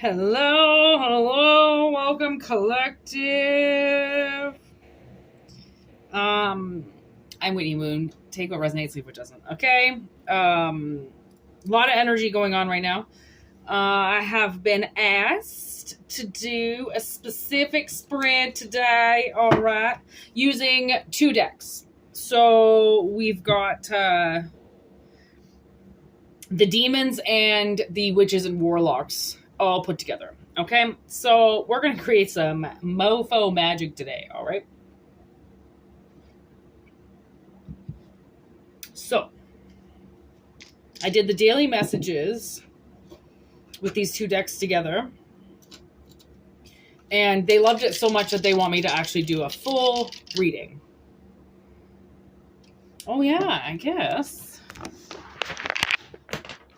Hello, welcome collective. I'm Whitney Moon. Take what resonates, leave what doesn't. Okay. A lot of energy going on right now. I have been asked to do a specific spread today. All right, using 2 decks. So we've got the demons and the witches and warlocks all put together. Okay, so we're going to create some mofo magic today. All right. So I did the daily messages with these 2 decks together, and they loved it so much that they want me to actually do a full reading. Oh yeah, I guess.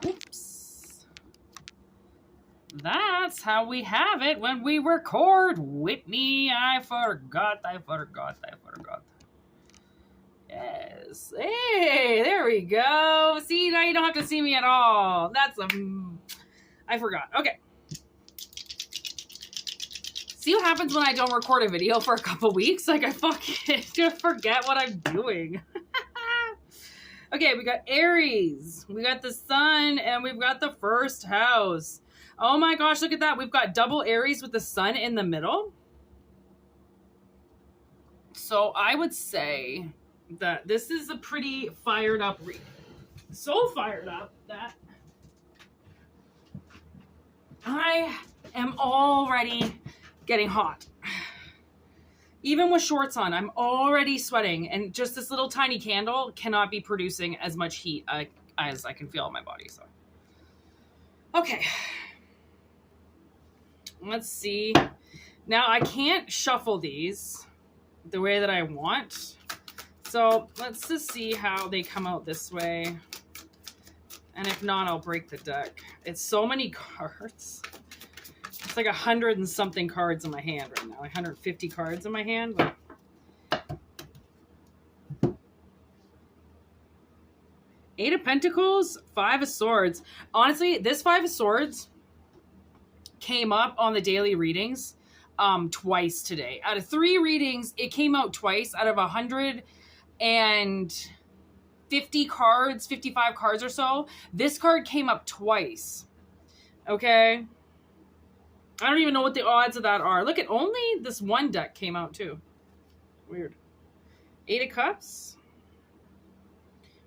Oops. That's how we have it when we record. Whitney, I forgot. Yes. Hey, there we go. See, now you don't have to see me at all. That's I forgot. Okay. See what happens when I don't record a video for a couple weeks? Like, I fucking just forget what I'm doing. Okay, we got Aries. We got the sun, and we've got the first house. Oh my gosh, look at that. We've got double Aries with the sun in the middle. So I would say that this is a pretty fired up reading. So fired up that I am already getting hot. Even with shorts on, I'm already sweating, and just this little tiny candle cannot be producing as much heat as I can feel in my body. So, okay. Let's see. Now I can't shuffle these the way that I want. So let's just see how they come out this way. And if not, I'll break the deck. It's so many cards. It's like 100 and something cards in my hand right now. 150 cards in my hand. But... Eight of Pentacles, 5 of Swords. Honestly, this 5 of Swords came up on the daily readings twice today. Out of 3 readings, it came out twice out of 150 cards, 55 cards or so. This card came up twice. Okay. I don't even know what the odds of that are. Look at only this one deck came out too. Weird. 8 of Cups.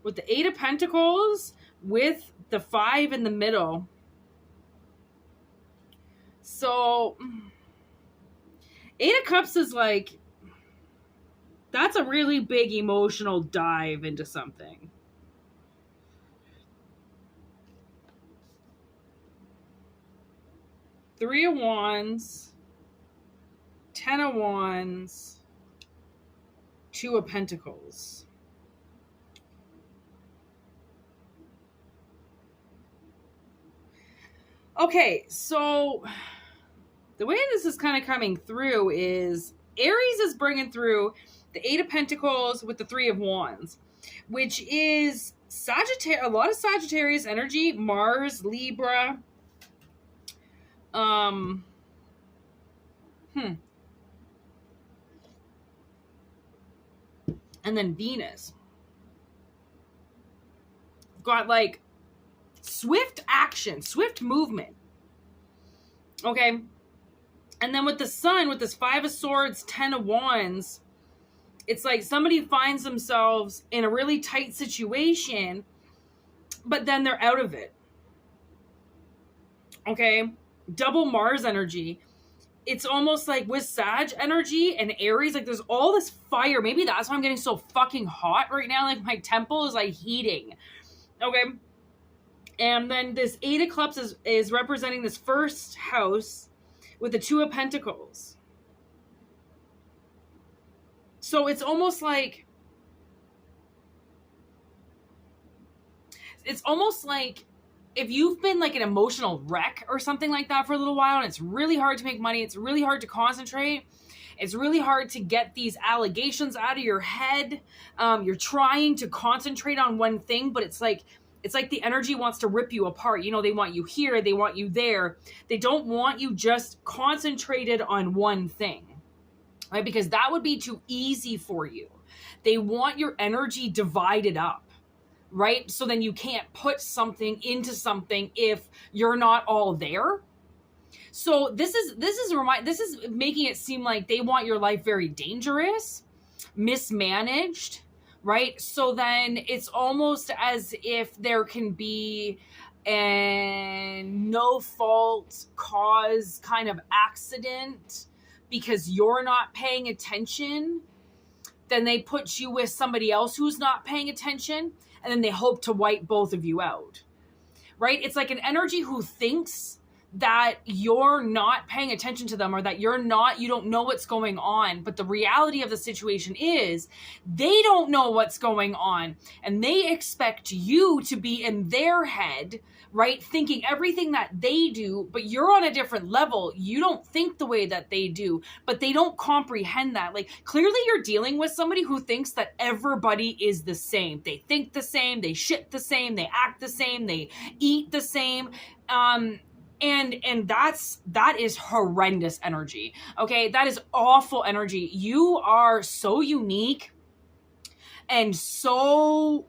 With the 8 of Pentacles with the 5 in the middle. So 8 of Cups is like, that's a really big emotional dive into something. Three of Wands, 10 of Wands, 2 of Pentacles. Okay, so the way this is kind of coming through is Aries is bringing through the 8 of Pentacles with the 3 of Wands, which is a lot of Sagittarius energy, Mars, Libra. And then Venus. Got like swift action, swift movement. Okay. And then with the sun, with this 5 of Swords, 10 of Wands, it's like somebody finds themselves in a really tight situation, but then they're out of it. Okay. Double Mars energy. It's almost like with Sag energy and Aries, like there's all this fire. Maybe that's why I'm getting so fucking hot right now. Like my temple is like heating. Okay. And then this 8 of Cups is representing this first house with the 2 of Pentacles. So it's almost like if you've been like an emotional wreck or something like that for a little while, and it's really hard to make money, it's really hard to concentrate, it's really hard to get these allegations out of your head. You're trying to concentrate on one thing, but it's like It's like the energy wants to rip you apart. You know, they want you here, they want you there. They don't want you just concentrated on one thing, right? Because that would be too easy for you. They want your energy divided up, right? So then you can't put something into something if you're not all there. So this is making it seem like they want your life very dangerous, mismanaged, right? So then it's almost as if there can be a no fault cause kind of accident because you're not paying attention. Then they put you with somebody else who's not paying attention, and then they hope to wipe both of you out, right? It's like an energy who thinks that you're not paying attention to them, or that you don't know what's going on. But the reality of the situation is they don't know what's going on, and they expect you to be in their head, right? Thinking everything that they do, but you're on a different level. You don't think the way that they do, but they don't comprehend that. Like, clearly you're dealing with somebody who thinks that everybody is the same. They think the same, they shit the same, they act the same, they eat the same. And that is horrendous energy. Okay, that is awful energy. You are so unique and so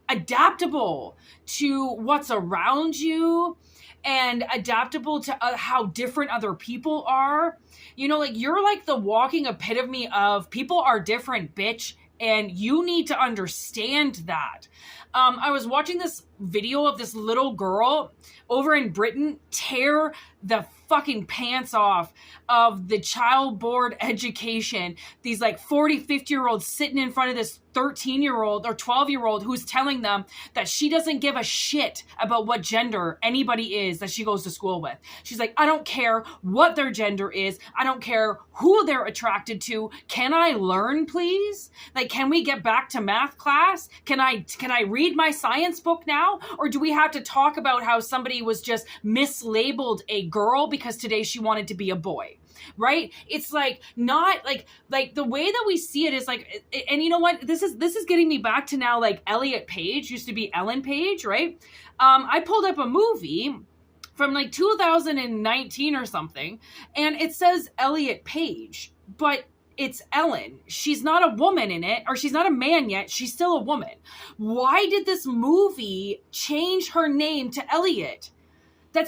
adaptable to what's around you, and adaptable to how different other people are. You know, like, you're like the walking epitome of people are different, bitch. And you need to understand that. I was watching this video of this little girl over in Britain tear the fucking pants off of the child board education. These like 40, 50-year-olds sitting in front of this 13-year-old or 12-year-old who's telling them that she doesn't give a shit about what gender anybody is that she goes to school with. She's like, I don't care what their gender is. I don't care who they're attracted to. Can I learn, please? Like, can we get back to math class? Can I read my science book now? Or do we have to talk about how somebody was just mislabeled a girl because today she wanted to be a boy? Right? It's like, not like the way that we see it is like, and you know what? This is getting me back to now, like, Elliot Page used to be Ellen Page, right? I pulled up a movie from like 2019 or something, and it says Elliot Page, but it's Ellen. She's not a woman in it, or she's not a man yet. She's still a woman. Why did this movie change her name to Elliot?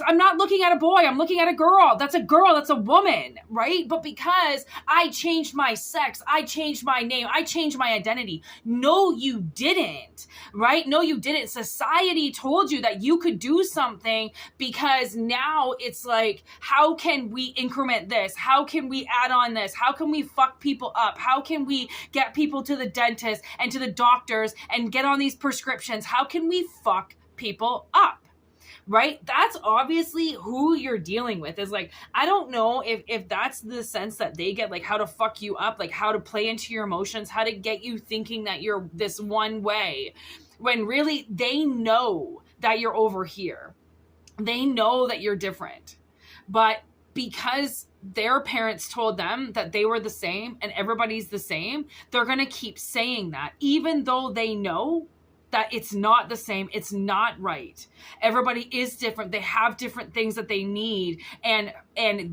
I'm not looking at a boy. I'm looking at a girl. That's a girl. That's a woman, right? But because I changed my sex, I changed my name, I changed my identity. No, you didn't, right? No, you didn't. Society told you that you could do something, because now it's like, how can we increment this? How can we add on this? How can we fuck people up? How can we get people to the dentist and to the doctors and get on these prescriptions? How can we fuck people up? Right? That's obviously who you're dealing with. Is like, I don't know if that's the sense that they get, like, how to fuck you up, like how to play into your emotions, how to get you thinking that you're this one way, when really they know that you're over here. They know that you're different. But because their parents told them that they were the same and everybody's the same, they're going to keep saying that, even though they know that it's not the same. It's not right. Everybody is different. They have different things that they need. And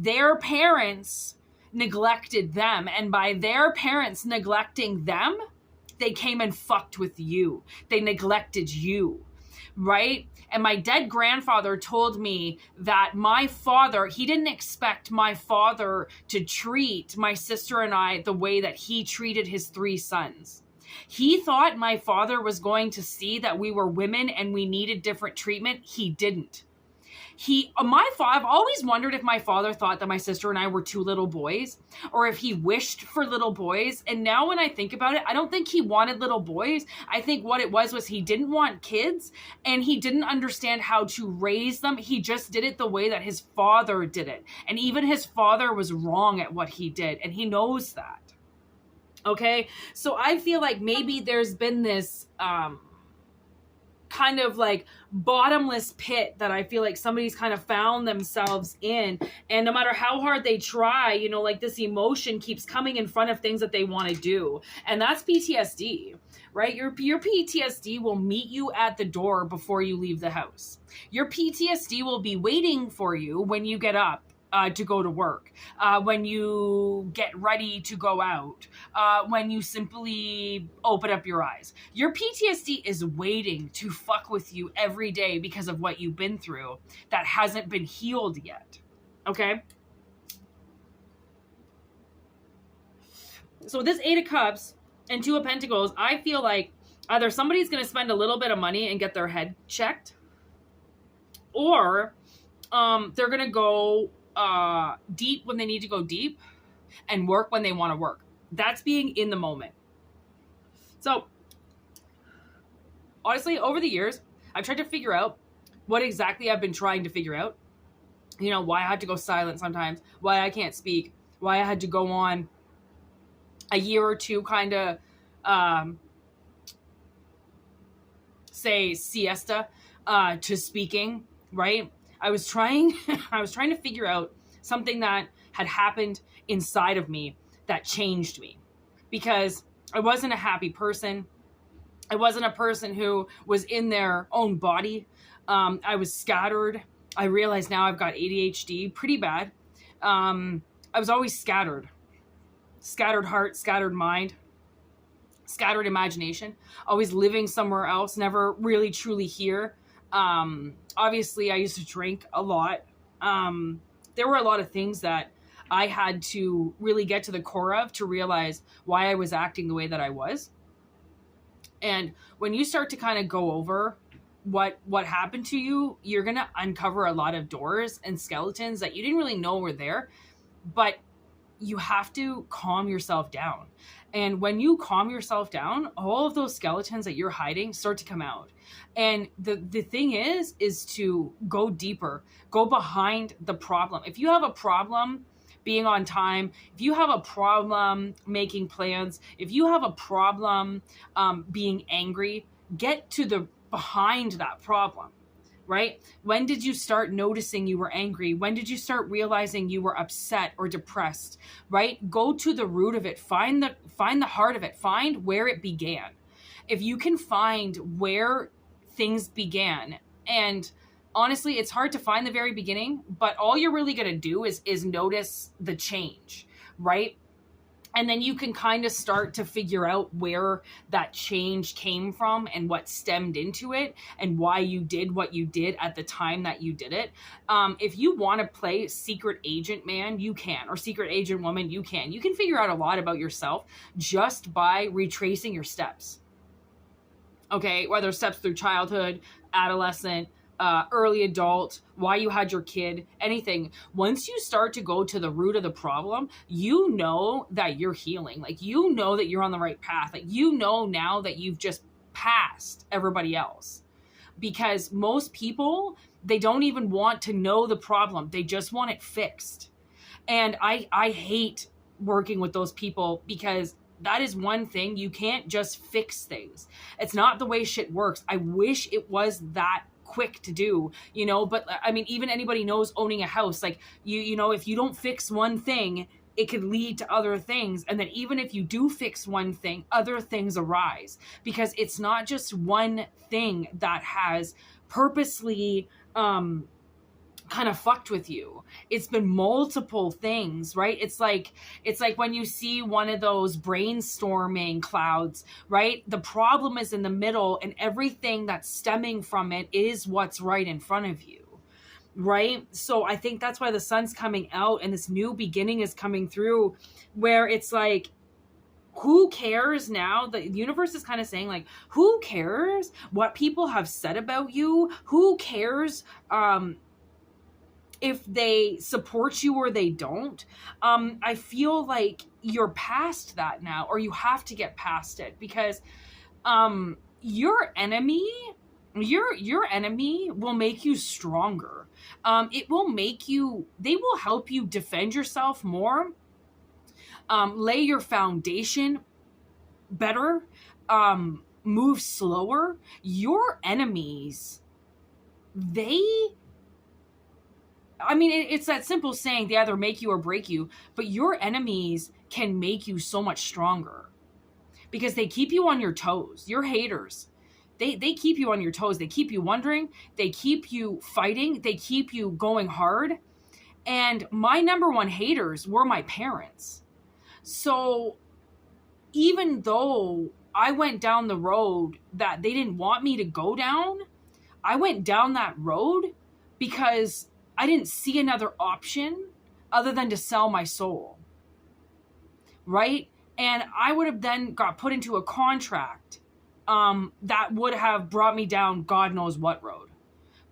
their parents neglected them. And by their parents neglecting them, they came and fucked with you. They neglected you, right? And my dead grandfather told me that my father, he didn't expect my father to treat my sister and I the way that he treated his 3 sons. He thought my father was going to see that we were women and we needed different treatment. He didn't. I've always wondered if my father thought that my sister and I were 2 little boys, or if he wished for little boys. And now when I think about it, I don't think he wanted little boys. I think what it was he didn't want kids, and he didn't understand how to raise them. He just did it the way that his father did it. And even his father was wrong at what he did, and he knows that. Okay, so I feel like maybe there's been this kind of like bottomless pit that I feel like somebody's kind of found themselves in. And no matter how hard they try, you know, like this emotion keeps coming in front of things that they want to do. And that's PTSD, right? Your PTSD will meet you at the door before you leave the house. Your PTSD will be waiting for you when you get up to go to work, when you get ready to go out, when you simply open up your eyes. Your PTSD is waiting to fuck with you every day because of what you've been through that hasn't been healed yet. Okay? So with this 8 of Cups and 2 of Pentacles, I feel like either somebody's going to spend a little bit of money and get their head checked, or they're going to go deep when they need to go deep and work when they want to work. That's being in the moment. So honestly, over the years, I've tried to figure out what exactly I've been trying to figure out. You know, why I had to go silent sometimes, why I can't speak, why I had to go on a year or two kind of say siesta to speaking, right? I was trying to figure out something that had happened inside of me that changed me, because I wasn't a happy person. I wasn't a person who was in their own body. I was scattered. I realize now I've got ADHD pretty bad. I was always scattered heart, scattered mind, scattered imagination, always living somewhere else, never really truly here. Obviously I used to drink a lot. There were a lot of things that I had to really get to the core of to realize why I was acting the way that I was. And when you start to kind of go over what happened to you, you're going to uncover a lot of doors and skeletons that you didn't really know were there, but you have to calm yourself down. And when you calm yourself down, all of those skeletons that you're hiding start to come out. And the thing is to go deeper, go behind the problem. If you have a problem being on time, if you have a problem making plans, if you have a problem being angry, get to the behind that problem, right? When did you start noticing you were angry? When did you start realizing you were upset or depressed, right? Go to the root of it. Find the heart of it. Find where it began. If you can find where things began, and honestly, it's hard to find the very beginning, but all you're really going to do is notice the change, right? And then you can kind of start to figure out where that change came from and what stemmed into it and why you did what you did at the time that you did it. If you want to play secret agent man, you can, or secret agent woman, you can. You can figure out a lot about yourself just by retracing your steps. Okay, whether steps through childhood, adolescent, early adult, why you had your kid, anything. Once you start to go to the root of the problem, you know that you're healing. Like, you know that you're on the right path. Like, you know now that you've just passed everybody else. Because most people, they don't even want to know the problem. They just want it fixed. And I hate working with those people, because that is one thing. You can't just fix things. It's not the way shit works. I wish it was that quick to do, you know, but I mean, even anybody knows owning a house, like you know, if you don't fix one thing, it could lead to other things. And then even if you do fix one thing, other things arise, because it's not just one thing that has purposely, kind of fucked with you. It's been multiple things, right? It's like when you see one of those brainstorming clouds, right? The problem is in the middle, and everything that's stemming from it is what's right in front of you, right? So I think that's why the sun's coming out and this new beginning is coming through, where it's like, who cares now? The universe is kind of saying, like, who cares what people have said about you? Who cares if they support you or they don't? I feel like you're past that now, or you have to get past it, because your enemy will make you stronger. It will make you, they will help you defend yourself more, lay your foundation better, move slower, your enemies, it's that simple saying, they either make you or break you, but your enemies can make you so much stronger because they keep you on your toes. Your haters, they keep you on your toes. They keep you wondering. They keep you fighting. They keep you going hard. And my number one haters were my parents. So even though I went down the road that they didn't want me to go down, I went down that road because I didn't see another option other than to sell my soul, right? And I would have then got put into a contract that would have brought me down God knows what road,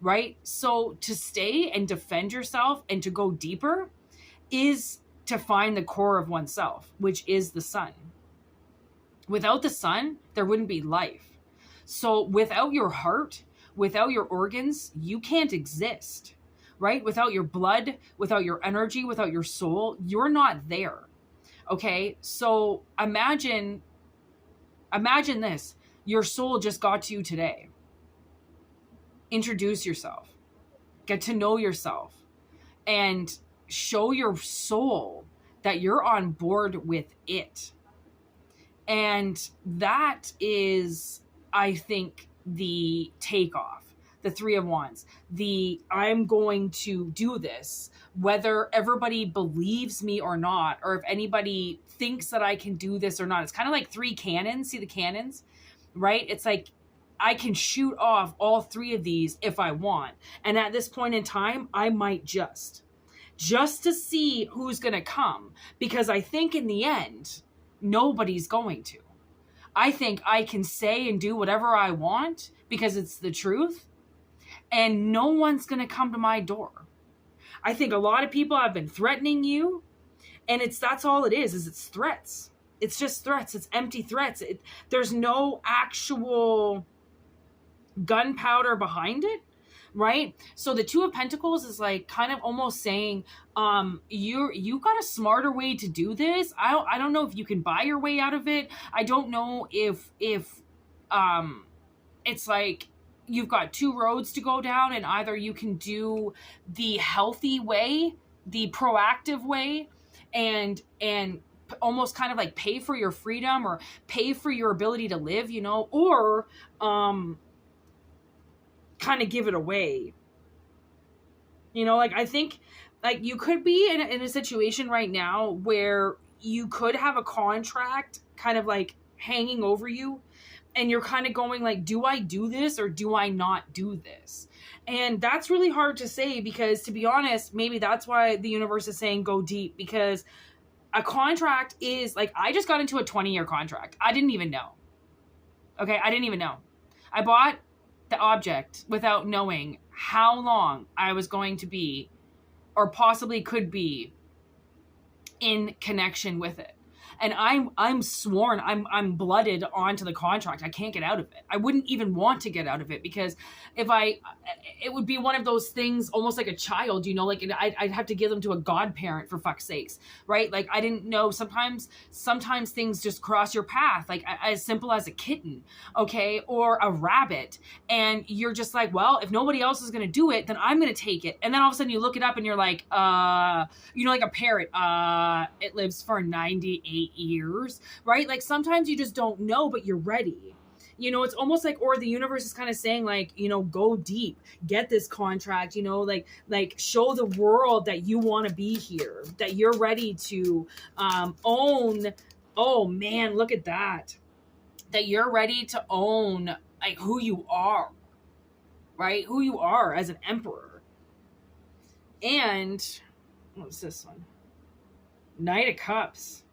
right? So to stay and defend yourself and to go deeper is to find the core of oneself, which is the sun. Without the sun, there wouldn't be life. So without your heart, without your organs, you can't exist, right? Without your blood, without your energy, without your soul, you're not there. Okay? So imagine this. Your soul just got to you today. Introduce yourself. Get to know yourself. And show your soul that you're on board with it. And that is, I think, the takeoff, the Three of Wands, I'm going to do this, whether everybody believes me or not, or if anybody thinks that I can do this or not. It's kind of like three cannons. See the cannons, right? It's like I can shoot off all three of these if I want. And at this point in time, I might just to see who's going to come, because I think in the end, nobody's going to. I think I can say and do whatever I want because it's the truth, and no one's going to come to my door. I think a lot of people have been threatening you, and that's all it is it's threats. It's just threats. It's empty threats. There's no actual gunpowder behind it, right? So the Two of Pentacles is like kind of almost saying, you got a smarter way to do this. I don't know if you can buy your way out of it. I don't know if it's like you've got two roads to go down, and either you can do the healthy way, the proactive way, and almost kind of like pay for your freedom or pay for your ability to live, or kind of give it away. Like I think like you could be in a situation right now where you could have a contract kind of like hanging over you, and you're kind of going like, do I do this or do I not do this? And that's really hard to say, because to be honest, maybe that's why the universe is saying go deep, because a contract is like, I just got into a 20-year contract. I didn't even know. Okay, I didn't even know. I bought the object without knowing how long I was going to be, or possibly could be, in connection with it. And I'm sworn, I'm blooded onto the contract. I can't get out of it. I wouldn't even want to get out of it, because it would be one of those things almost like a child, like I'd have to give them to a godparent, for fuck's sakes, right? Like I didn't know, sometimes things just cross your path, like as simple as a kitten, okay, or a rabbit. And you're just like, well, if nobody else is going to do it, then I'm going to take it. And then all of a sudden you look it up and you're like, like a parrot, it lives for 98 years, right? Like sometimes you just don't know, but you're ready. It's almost like, or the universe is kind of saying like, go deep, get this contract, like show the world that you want to be here, that you're ready to own. Oh man, look at that you're ready to own like who you are, right? Who you are as an emperor. And what's this one? Knight of Cups.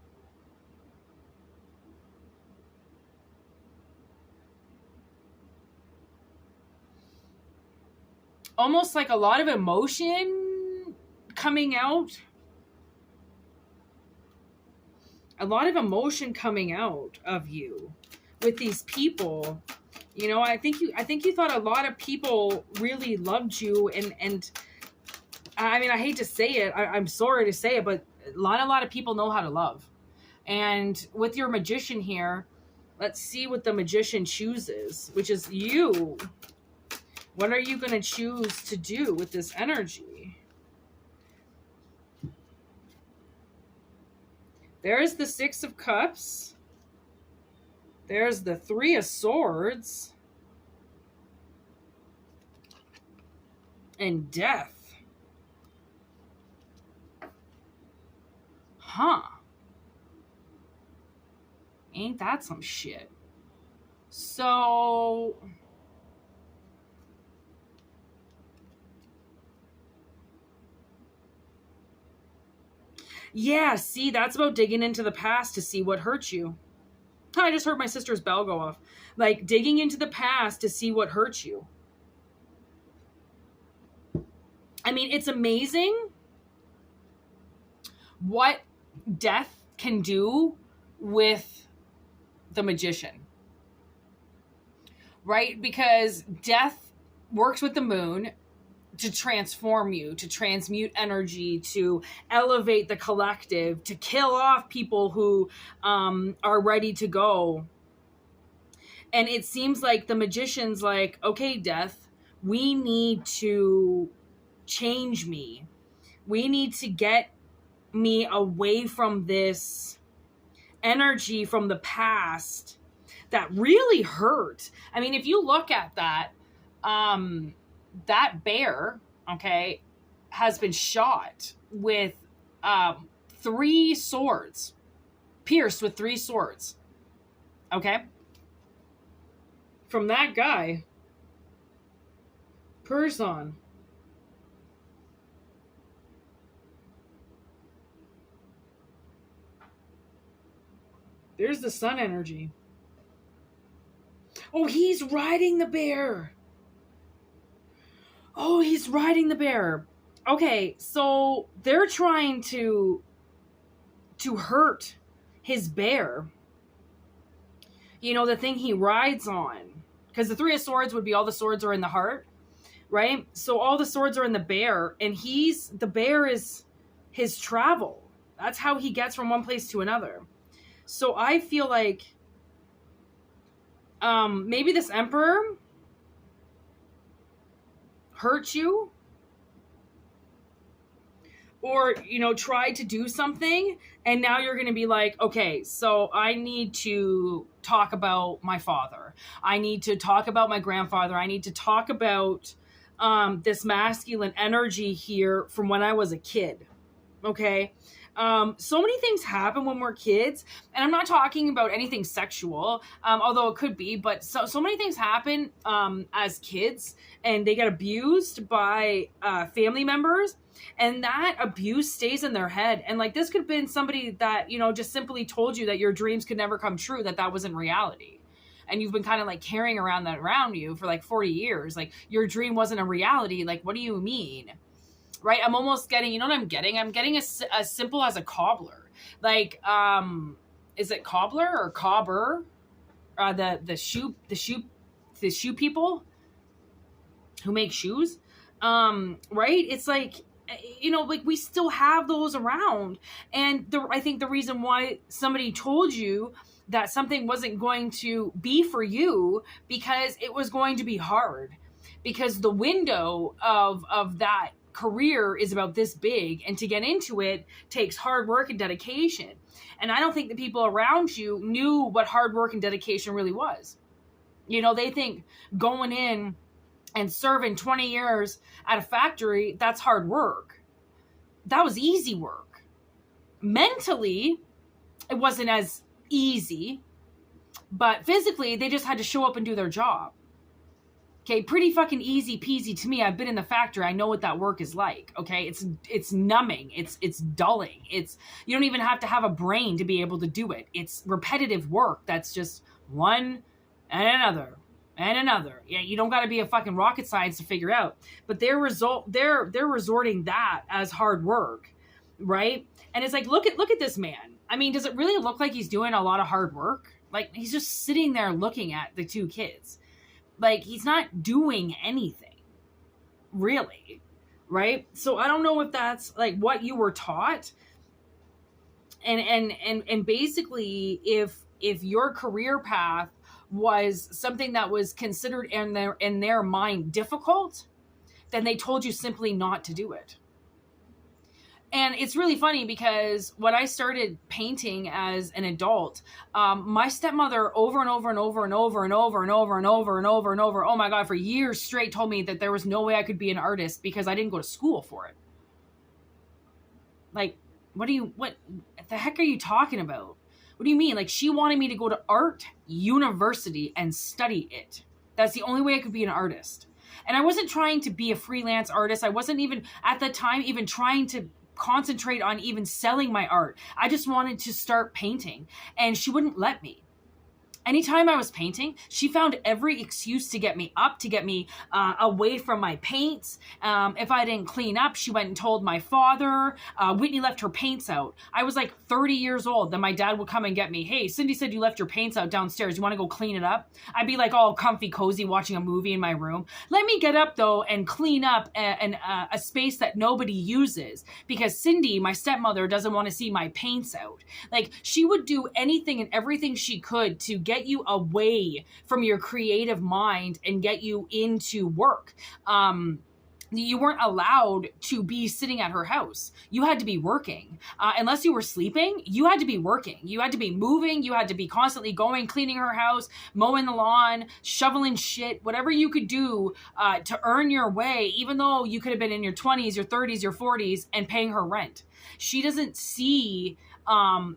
Almost like a lot of emotion coming out. A lot of emotion coming out of you with these people. I think you thought a lot of people really loved you, and I mean, I hate to say it, I'm sorry to say it, but a lot of people know how to love. And with your Magician here, Let's see what the magician chooses, which is you. What are you going to choose to do with this energy? There's the Six of Cups. There's the Three of Swords. And Death. Huh. Ain't that some shit? So... yeah, see, that's about digging into the past to see what hurt you. I just heard my sister's bell go off. Like, digging into the past to see what hurt you. I mean, it's amazing what death can do with the magician. Right? Because death works with the moon to transform you, to transmute energy, to elevate the collective, to kill off people who are ready to go. And it seems like the magician's like, okay, death, we need to change me. We need to get me away from this energy from the past that really hurt. I mean, if you look at that, that bear, okay, has been shot with 3 swords, pierced with 3 swords, okay? From that guy, person. There's the sun energy. Oh, he's riding the bear. Oh, he's riding the bear. Okay, so they're trying to hurt his bear. You know, the thing he rides on. Because the 3 of Swords would be all the swords are in the heart, right? So all the swords are in the bear, and the bear is his travel. That's how he gets from one place to another. So I feel like maybe this emperor hurt you, or, you know, tried to do something, and now you're going to be like, okay, so I need to talk about my father. I need to talk about my grandfather. I need to talk about this masculine energy here from when I was a kid. Okay. So many things happen when we're kids, and I'm not talking about anything sexual, although it could be, but so many things happen as kids, and they get abused by family members, and that abuse stays in their head. And like, this could have been somebody that, you know, just simply told you that your dreams could never come true, that wasn't reality. And you've been kind of like carrying around that around you for like 40 years. Like, your dream wasn't a reality. Like, what do you mean? Right? I'm almost getting, you know what I'm getting? I'm getting as simple as a cobbler. Like, is it cobbler or cobber? The shoe people who make shoes. Right? It's like, you know, like, we still have those around. And I think the reason why somebody told you that something wasn't going to be for you, because it was going to be hard, because the window of that career is about this big, and to get into it takes hard work and dedication. And I don't think the people around you knew what hard work and dedication really was. You know, they think going in and serving 20 years at a factory, that's hard work. That was easy work. Mentally, it wasn't as easy, but physically, they just had to show up and do their job. Okay, pretty fucking easy peasy to me. I've been in the factory. I know what that work is like. Okay, it's numbing. It's dulling. You don't even have to have a brain to be able to do it. It's repetitive work. That's just one and another and another. Yeah, you don't got to be a fucking rocket science to figure out. But they're resorting that as hard work, right? And it's like, look at this man. I mean, does it really look like he's doing a lot of hard work? Like, he's just sitting there looking at the 2 kids. Like, he's not doing anything, really, right? So I don't know if that's like what you were taught, and basically, if if your career path was something that was considered in their mind difficult, then they told you simply not to do it. And it's really funny because when I started painting as an adult, my stepmother over and over and over and over and over and over and over and over and over, oh my God, for years straight told me that there was no way I could be an artist because I didn't go to school for it. Like, what the heck are you talking about? What do you mean? Like, she wanted me to go to art university and study it. That's the only way I could be an artist. And I wasn't trying to be a freelance artist. I wasn't even at the time even trying to concentrate on even selling my art. I just wanted to start painting, and she wouldn't let me. Anytime I was painting, she found every excuse to get me up, to get me away from my paints. If I didn't clean up, she went and told my father. Whitney left her paints out. I was like 30 years old. Then my dad would come and get me. Hey, Cindy said you left your paints out downstairs. You want to go clean it up? I'd be like all comfy, cozy, watching a movie in my room. Let me get up though and clean up a space that nobody uses because Cindy, my stepmother, doesn't want to see my paints out. Like, she would do anything and everything she could to get you away from your creative mind and get you into work. You weren't allowed to be sitting at her house. You had to be working. Unless you were sleeping, you had to be working. You had to be moving. You had to be constantly going, cleaning her house, mowing the lawn, shoveling shit, whatever you could do to earn your way, even though you could have been in your 20s, your 30s, your 40s and paying her rent. She doesn't see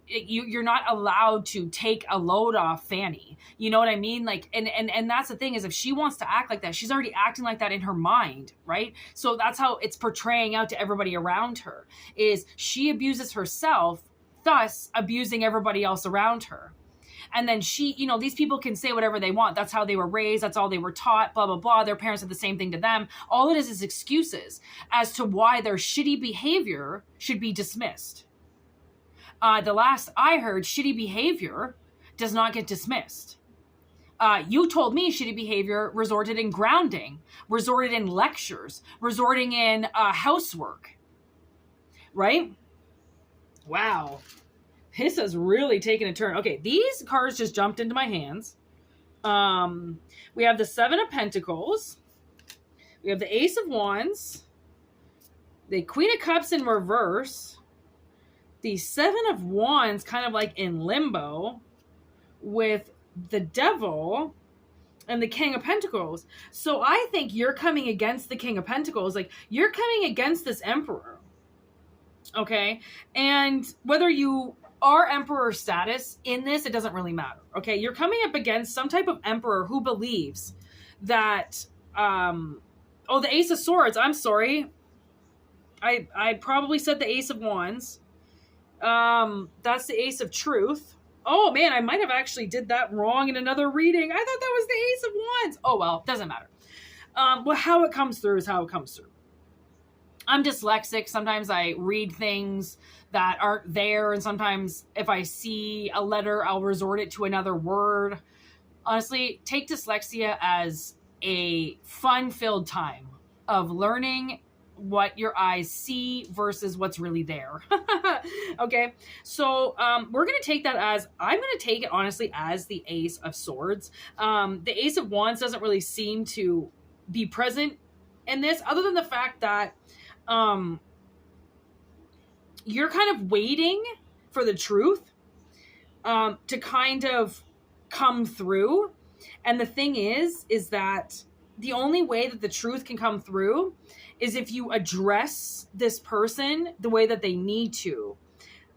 you're not allowed to take a load off Fanny. You know what I mean? Like, and that's the thing is, if she wants to act like that, she's already acting like that in her mind, right? So that's how it's portraying out to everybody around her, is she abuses herself, thus abusing everybody else around her. And then she, you know, these people can say whatever they want. That's how they were raised. That's all they were taught, blah, blah, blah. Their parents did the same thing to them. All it is excuses as to why their shitty behavior should be dismissed. The last I heard, shitty behavior does not get dismissed. You told me shitty behavior resorted in grounding, resorted in lectures, resorting in housework. Right? Wow. This has really taken a turn. Okay, these cards just jumped into my hands. We have the Seven of Pentacles. We have the Ace of Wands. The Queen of Cups in reverse. The Seven of Wands kind of like in limbo with the Devil and the King of Pentacles. So I think you're coming against the King of Pentacles. Like, you're coming against this Emperor. Okay? And whether you are Emperor status in this, it doesn't really matter. Okay? You're coming up against some type of Emperor who believes that, the Ace of Swords. I'm sorry. I probably said the Ace of Wands. That's the Ace of Truth. Oh man, I might have actually did that wrong in another reading. I thought that was the Ace of Wands. Oh well, doesn't matter. Well, how it comes through is how it comes through. I'm dyslexic. Sometimes I read things that aren't there, and sometimes if I see a letter, I'll resort it to another word. Honestly, take dyslexia as a fun-filled time of learning what your eyes see versus what's really there. Okay, so we're going to take that as, I'm going to take it honestly as the Ace of Swords. The Ace of Wands doesn't really seem to be present in this, other than the fact that you're kind of waiting for the truth to kind of come through. And the thing is that the only way that the truth can come through is if you address this person the way that they need to.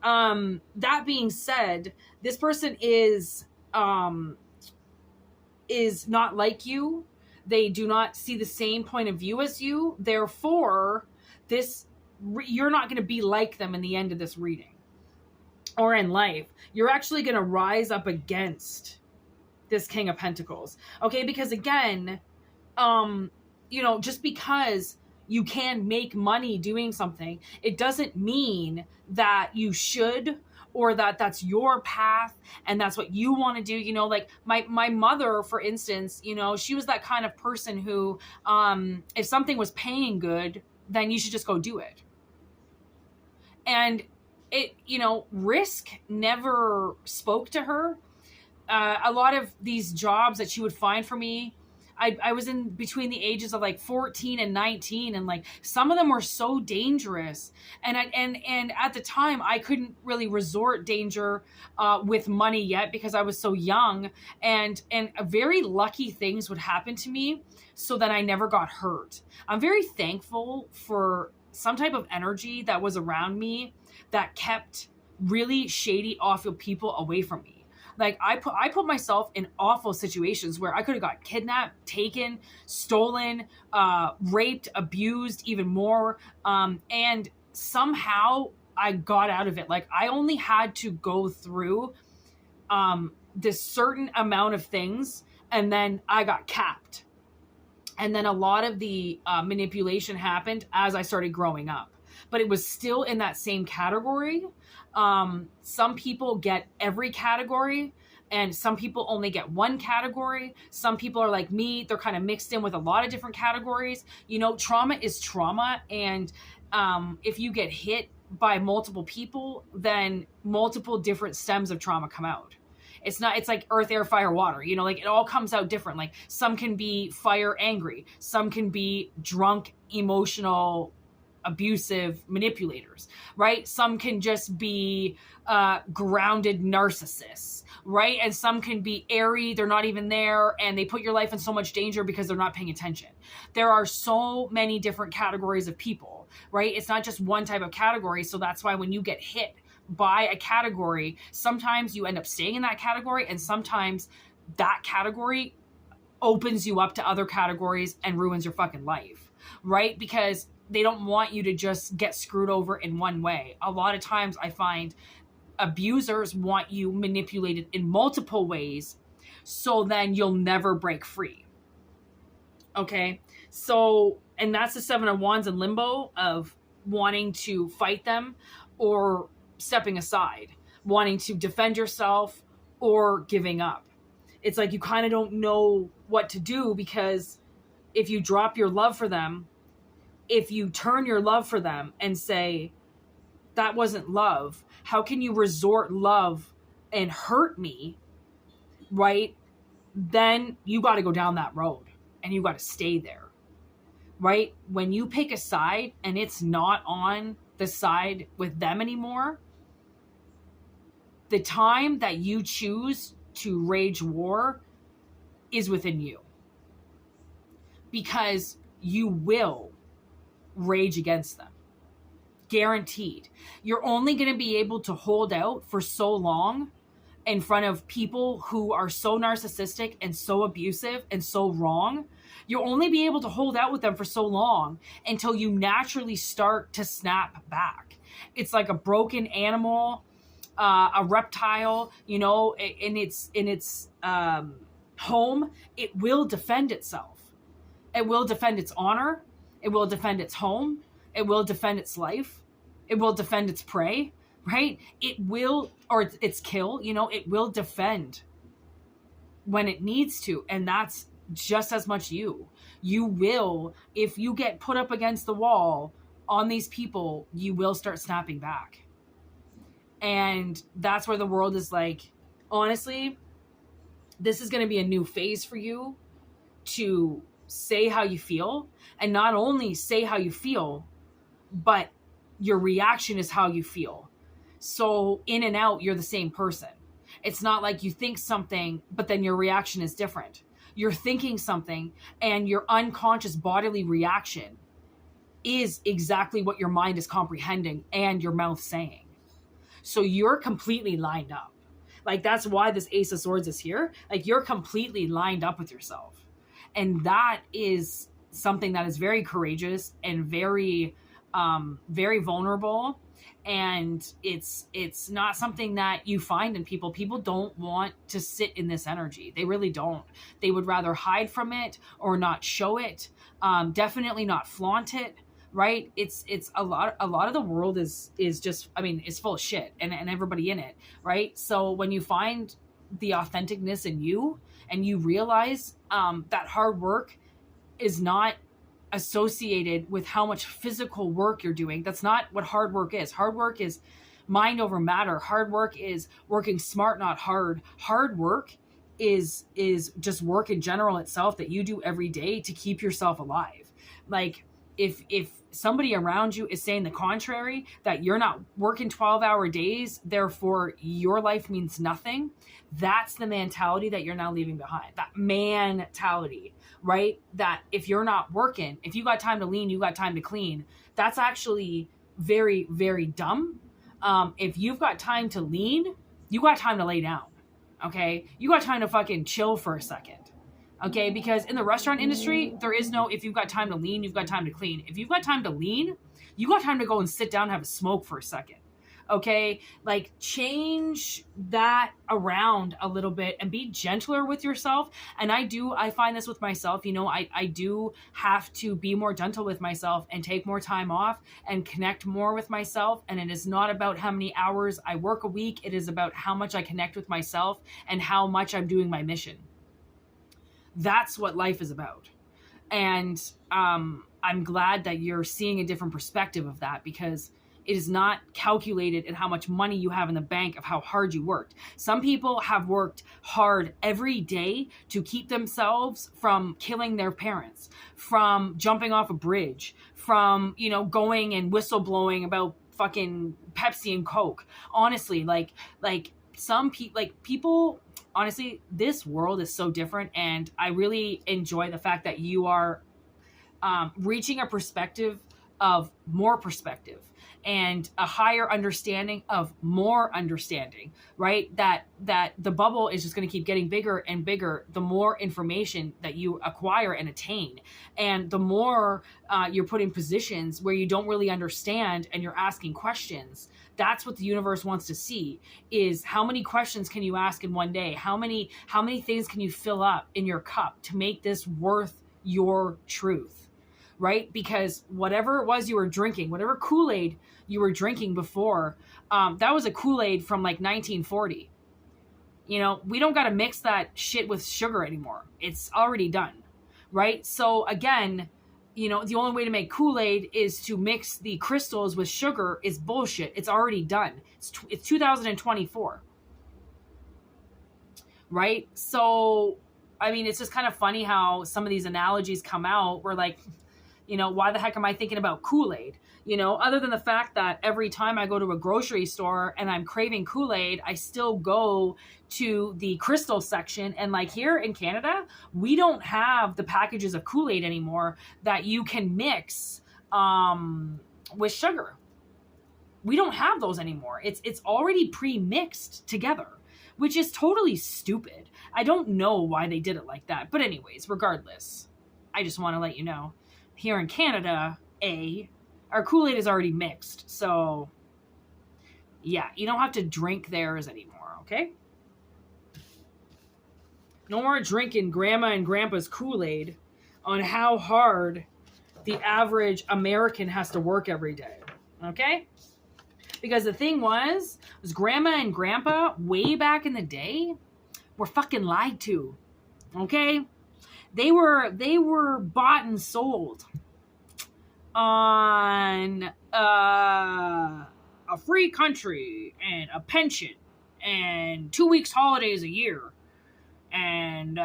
That being said, this person is not like you. They do not see the same point of view as you. Therefore, you're not going to be like them in the end of this reading or in life. You're actually going to rise up against this King of Pentacles. Okay, because again, just because you can make money doing something, it doesn't mean that you should, or that that's your path and that's what you want to do. Like my mother, for instance, she was that kind of person who, if something was paying good, then you should just go do it. And it, risk never spoke to her. a lot of these jobs that she would find for me, I was in between the ages of like 14 and 19, and like some of them were so dangerous, and at the time I couldn't really resort danger with money yet because I was so young, and very lucky things would happen to me so that I never got hurt. I'm very thankful for some type of energy that was around me that kept really shady, awful people away from me. Like I put myself in awful situations where I could have got kidnapped, taken, stolen, raped, abused, even more. And somehow I got out of it. Like I only had to go through this certain amount of things, and then I got capped. And then a lot of the manipulation happened as I started growing up. But it was still in that same category. Some people get every category, and some people only get one category. Some people are like me. They're kind of mixed in with a lot of different categories. You know, trauma is trauma. And if you get hit by multiple people, then multiple different stems of trauma come out. It's like earth, air, fire, water, you know, like it all comes out different. Like some can be fire, angry. Some can be drunk, emotional, abusive manipulators, right? Some can just be grounded narcissists, right? And some can be airy, they're not even there, and they put your life in so much danger because they're not paying attention. There are so many different categories of people, right? It's not just one type of category. So that's why when you get hit by a category, sometimes you end up staying in that category, and sometimes that category opens you up to other categories and ruins your fucking life, right? Because they don't want you to just get screwed over in one way. A lot of times I find abusers want you manipulated in multiple ways, so then you'll never break free. Okay? So, and that's the Seven of Wands in limbo of wanting to fight them or stepping aside, wanting to defend yourself or giving up. It's like you kind of don't know what to do, because if you drop your love for them, if you turn your love for them and say, that wasn't love, how can you resort love and hurt me, right? Then you got to go down that road and you got to stay there, right? When you pick a side and it's not on the side with them anymore, the time that you choose to rage war is within you, because you will rage against them. Guaranteed. You're only going to be able to hold out for so long in front of people who are so narcissistic and so abusive and so wrong. You'll only be able to hold out with them for so long until you naturally start to snap back. It's like a broken animal, a reptile, you know, in its home. It will defend itself. It will defend its honor. It will defend its home. It will defend its life. It will defend its prey, right? It will, or its kill, you know, it will defend when it needs to. And that's just as much you. You will, if you get put up against the wall on these people, you will start snapping back. And that's where the world is like, honestly, this is going to be a new phase for you to say how you feel, and not only say how you feel, but your reaction is how you feel. So in and out, you're the same person. It's not like you think something, but then your reaction is different. You're thinking something, and your unconscious bodily reaction is exactly what your mind is comprehending and your mouth saying. So you're completely lined up. Like, that's why this Ace of Swords is here. Like, you're completely lined up with yourself. And that is something that is very courageous and very, very vulnerable. And it's not something that you find in people. People don't want to sit in this energy. They really don't. They would rather hide from it or not show it. Definitely not flaunt it. Right? It's a lot of the world is just, I mean, it's full of shit and everybody in it. Right? So when you find the authenticness in you and you realize that hard work is not associated with how much physical work you're doing. That's not what hard work is. Hard work is mind over matter. Hard work is working smart, not hard. Hard work is just work in general itself that you do every day to keep yourself alive. Like if somebody around you is saying the contrary, that you're not working 12-hour days, therefore your life means nothing, that's the mentality that you're now leaving behind. That mentality, right? That if you're not working, if you got time to lean, you got time to clean. That's actually very, very dumb. If you've got time to lean, you got time to lay down. Okay? You got time to fucking chill for a second. Okay? Because in the restaurant industry, there is no, if you've got time to lean, you've got time to clean. If you've got time to lean, you got time to go and sit down and have a smoke for a second. Okay? Like, change that around a little bit and be gentler with yourself. And I find this with myself, you know, I do have to be more gentle with myself and take more time off and connect more with myself. And it is not about how many hours I work a week. It is about how much I connect with myself and how much I'm doing my mission. That's what life is about. And I'm glad that you're seeing a different perspective of that, because it is not calculated in how much money you have in the bank of how hard you worked. Some people have worked hard every day to keep themselves from killing their parents, from jumping off a bridge, from, you know, going and whistleblowing about fucking Pepsi and Coke. Honestly, like some people, honestly, this world is so different. And I really enjoy the fact that you are reaching a perspective of more perspective and a higher understanding of more understanding, right? That the bubble is just going to keep getting bigger and bigger the more information that you acquire and attain. And the more you're put in positions where you don't really understand and you're asking questions. That's what the universe wants to see, is how many questions can you ask in one day? How many things can you fill up in your cup to make this worth your truth? Right? Because whatever it was you were drinking, whatever Kool-Aid you were drinking before, that was a Kool-Aid from like 1940. You know, we don't got to mix that shit with sugar anymore. It's already done. Right? So again, you know, the only way to make Kool-Aid is to mix the crystals with sugar is bullshit. It's already done. It's 2024. Right? So, I mean, it's just kind of funny how some of these analogies come out where, like, you know, why the heck am I thinking about Kool-Aid? You know, other than the fact that every time I go to a grocery store and I'm craving Kool-Aid, I still go to the crystal section. And like here in Canada, we don't have the packages of Kool-Aid anymore that you can mix with sugar. We don't have those anymore. It's already pre-mixed together, which is totally stupid. I don't know why they did it like that. But anyways, regardless, I just want to let you know. Here in Canada, our Kool-Aid is already mixed. So, yeah, you don't have to drink theirs anymore, okay? No more drinking Grandma and Grandpa's Kool-Aid on how hard the average American has to work every day, okay? Because the thing was Grandma and Grandpa, way back in the day, were fucking lied to, okay? They were bought and sold on a free country and a pension and 2 weeks holidays a year and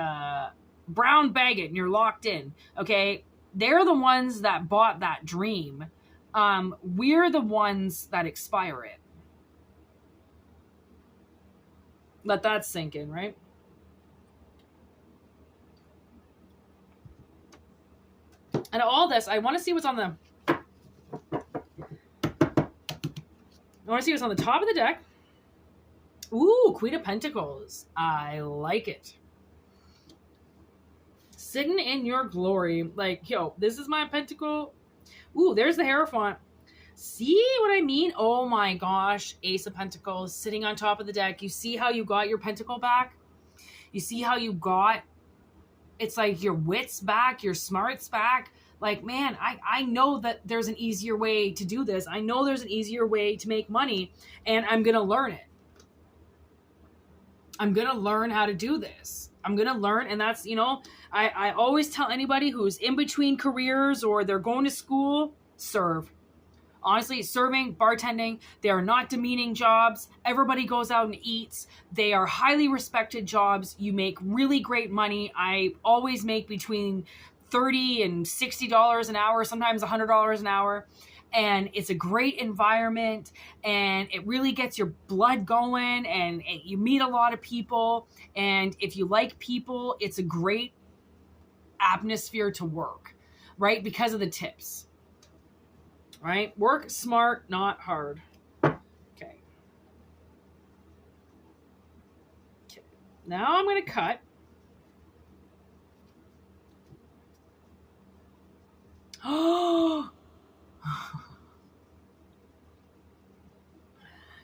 brown bag it and you're locked in. Okay, they're the ones that bought that dream. We're the ones that expire it. Let that sink in, right? And all this, I want to see what's on the... I want to see what's on the top of the deck. Ooh, Queen of Pentacles. I like it. Sitting in your glory. Like, yo, this is my pentacle. Ooh, there's the Hierophant. See what I mean? Oh my gosh. Ace of Pentacles sitting on top of the deck. You see how you got your pentacle back? You see how you got... It's like your wits back, your smarts back. Like, man, I know that there's an easier way to do this. I know there's an easier way to make money, and I'm going to learn it. I'm going to learn how to do this. I'm going to learn, and that's, you know, I always tell anybody who's in between careers or they're going to school, serve. Honestly, serving, bartending, they are not demeaning jobs. Everybody goes out and eats. They are highly respected jobs. You make really great money. I always make between $30 and $60 an hour, sometimes $100 an hour. And it's a great environment, and it really gets your blood going, and you meet a lot of people. And if you like people, it's a great atmosphere to work, right? Because of the tips. Right? Work smart, not hard. Okay. Okay. Now I'm going to cut. Oh!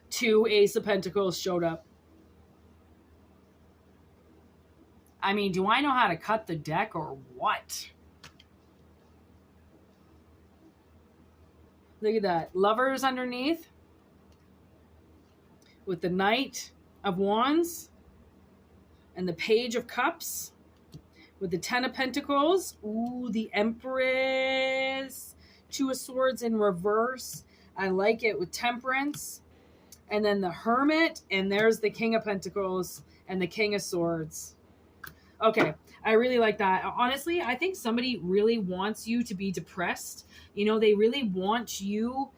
2 Ace of Pentacles showed up. I mean, do I know how to cut the deck or what? Look at that. Lovers underneath. With the Knight of Wands. And the Page of Cups. With the 10 of Pentacles. Ooh, the Empress. 2 of Swords in reverse. I like it with Temperance. And then the Hermit. And there's the King of Pentacles. And the King of Swords. Okay, I really like that. Honestly, I think somebody really wants you to be depressed. You know, they really want you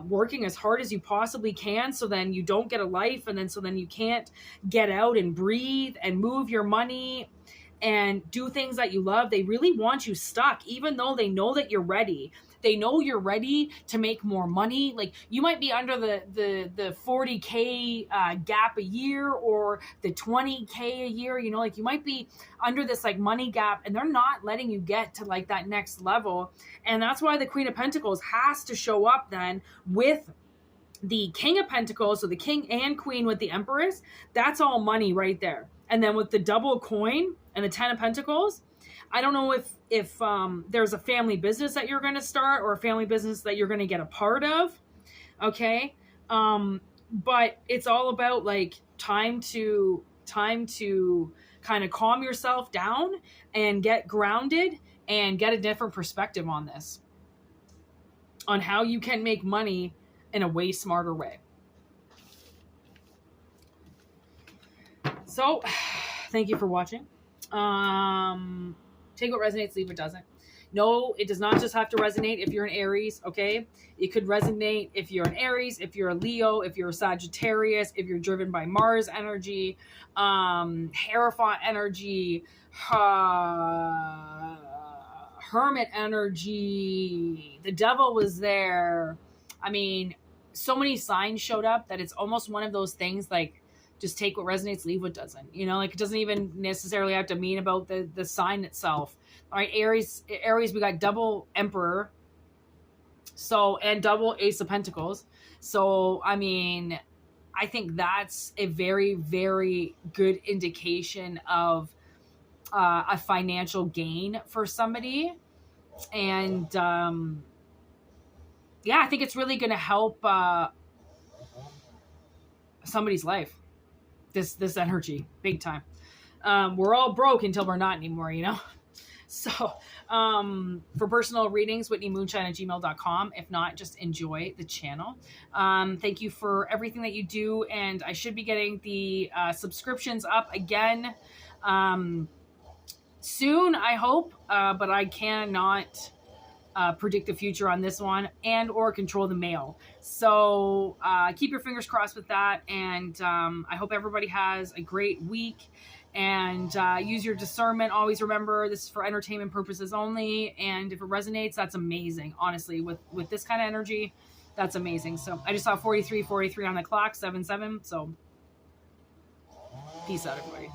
working as hard as you possibly can, so then you don't get a life, and then so then you can't get out and breathe and move your money and do things that you love. They really want you stuck, even though they know that you're ready. They know you're ready to make more money. Like, you might be under the 40K gap a year, or the 20K a year, you know, like you might be under this like money gap, and they're not letting you get to like that next level. And that's why the Queen of Pentacles has to show up then with the King of Pentacles. So the King and Queen with the Empress, that's all money right there. And then with the double coin and the 10 of Pentacles, I don't know if there's a family business that you're going to start, or a family business that you're going to get a part of. Okay. But it's all about like time to kind of calm yourself down and get grounded and get a different perspective on this, on how you can make money in a way smarter way. So thank you for watching. Take what resonates, leave what doesn't. No, it does not just have to resonate if you're an Aries, okay? It could resonate if you're an Aries, if you're a Leo, if you're a Sagittarius, if you're driven by Mars energy, Hierophant energy, Hermit energy, the devil was there. I mean, so many signs showed up that it's almost one of those things like, just take what resonates, leave what doesn't. You know, like it doesn't even necessarily have to mean about the sign itself. All right, Aries, we got double Emperor. So, and double Ace of Pentacles. So, I mean, I think that's a very, very good indication of a financial gain for somebody. And, yeah, I think it's really going to help somebody's life. This energy, big time. We're all broke until we're not anymore, you know? So, for personal readings, whitneymoonshine@gmail.com. If not, just enjoy the channel. Thank you for everything that you do. And I should be getting the subscriptions up again soon, I hope. But I cannot predict the future on this one, and or control the mail. So keep your fingers crossed with that. And I hope everybody has a great week. And use your discernment. Always remember, this is for entertainment purposes only. And if it resonates, that's amazing. Honestly, with this kind of energy, that's amazing. So I just saw 43 on the clock, 7-7. So peace out, everybody.